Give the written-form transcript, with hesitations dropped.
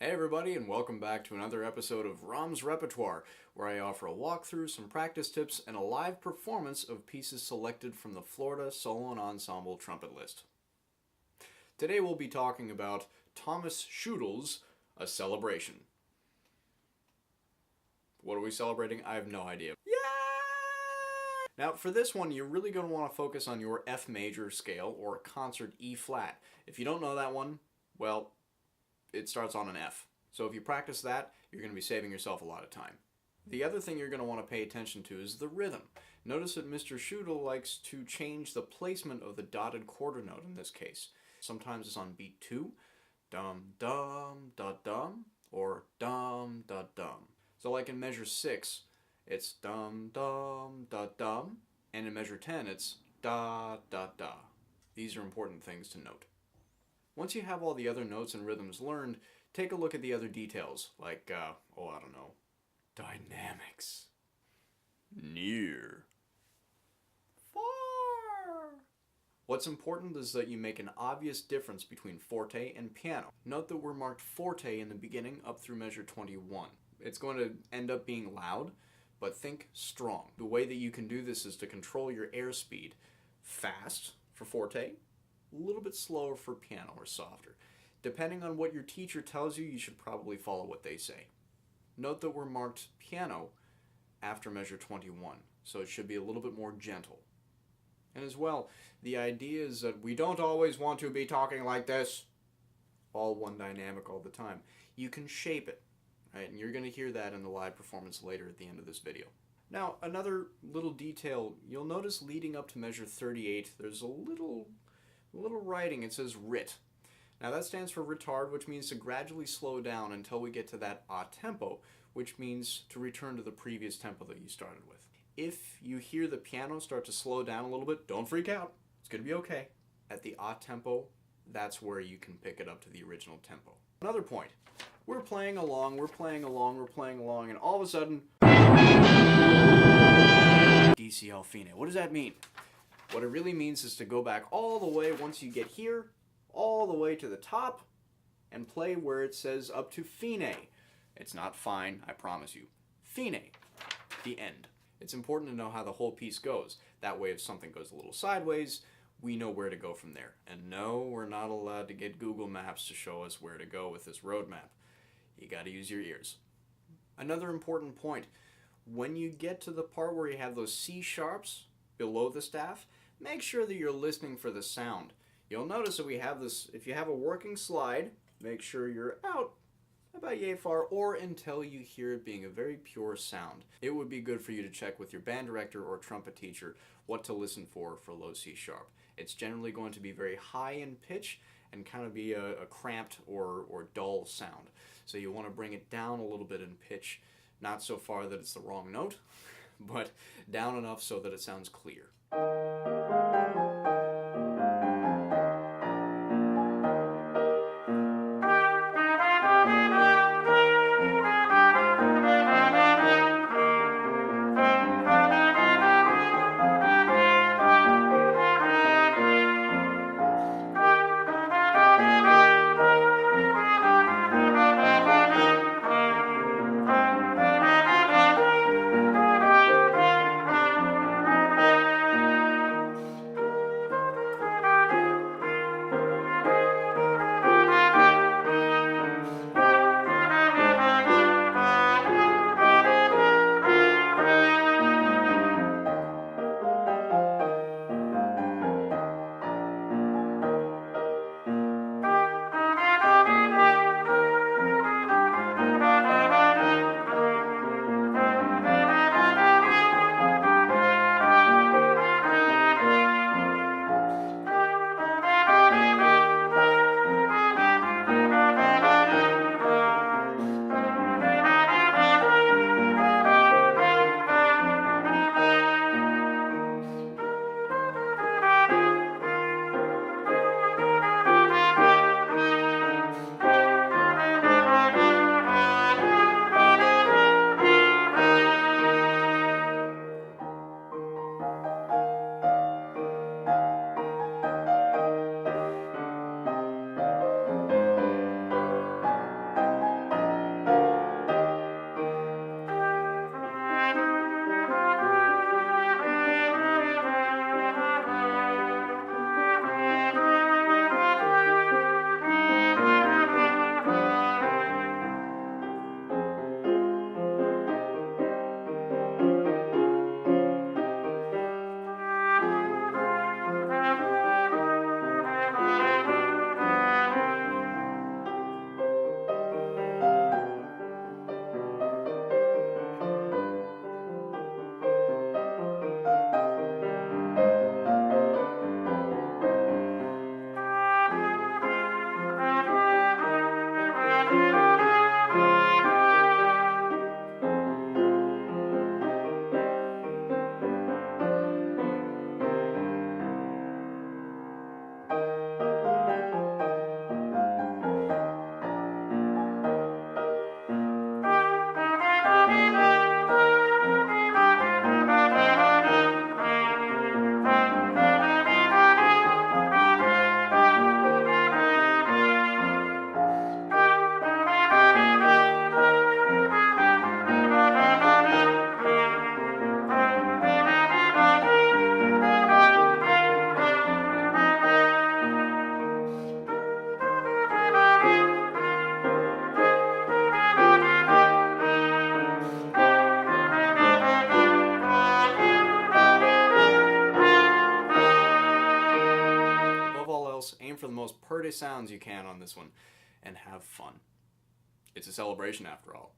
Hey everybody, and welcome back to another episode of Romm's Repertoire, where I offer a walkthrough, some practice tips, and a live performance of pieces selected from the Florida Solo and Ensemble Trumpet List. Today we'll be talking about Thomas Schudel's A Celebration. What are we celebrating? I have no idea. Now, for this one, you're really going to want to focus on your F major scale, or concert E flat. If you don't know that one, well, it starts on an F. So if you practice that, you're going to be saving yourself a lot of time. The other thing you're going to want to pay attention to is the rhythm. Notice that Mr. Schudel likes to change the placement of the dotted quarter note in this case. Sometimes it's on beat 2, dum dum da dum, or dum da dum. So like in measure 6, it's dum dum da dum, and in measure 10 it's da da da. These are important things to note. Once you have all the other notes and rhythms learned, take a look at the other details, like, dynamics. Near. Far. What's important is that you make an obvious difference between forte and piano. Note that we're marked forte in the beginning up through measure 21. It's going to end up being loud, but think strong. The way that you can do this is to control your airspeed. Fast for forte, a little bit slower for piano or softer. Depending on what your teacher tells you, you should probably follow what they say. Note that we're marked piano after measure 21, so it should be a little bit more gentle. And as well, the idea is that we don't always want to be talking like this, all one dynamic all the time. You can shape it, right? And you're going to hear that in the live performance later at the end of this video. Now, another little detail, you'll notice leading up to measure 38, there's a little writing. It says rit. Now that stands for retard, which means to gradually slow down until we get to that a tempo, which means to return to the previous tempo that you started with. If you hear the piano start to slow down a little bit, don't freak out. It's going to be okay. At the a tempo, that's where you can pick it up to the original tempo. Another point, we're playing along, and all of a sudden, DCL fine. What does that mean? What it really means is to go back all the way once you get here, all the way to the top, and play where it says up to fine. It's not fine, I promise you. Fine, the end. It's important to know how the whole piece goes. That way if something goes a little sideways, we know where to go from there. And no, we're not allowed to get Google Maps to show us where to go with this roadmap. You gotta use your ears. Another important point, when you get to the part where you have those C sharps below the staff, make sure that you're listening for the sound. You'll notice that we have this, if you have a working slide, make sure you're out about yay far or until you hear it being a very pure sound. It would be good for you to check with your band director or trumpet teacher what to listen for low C sharp. It's generally going to be very high in pitch and kind of be a cramped or dull sound. So you want to bring it down a little bit in pitch, not so far that it's the wrong note, but down enough so that it sounds clear. for the most perde sounds you can on this one and have fun. It's a celebration after all.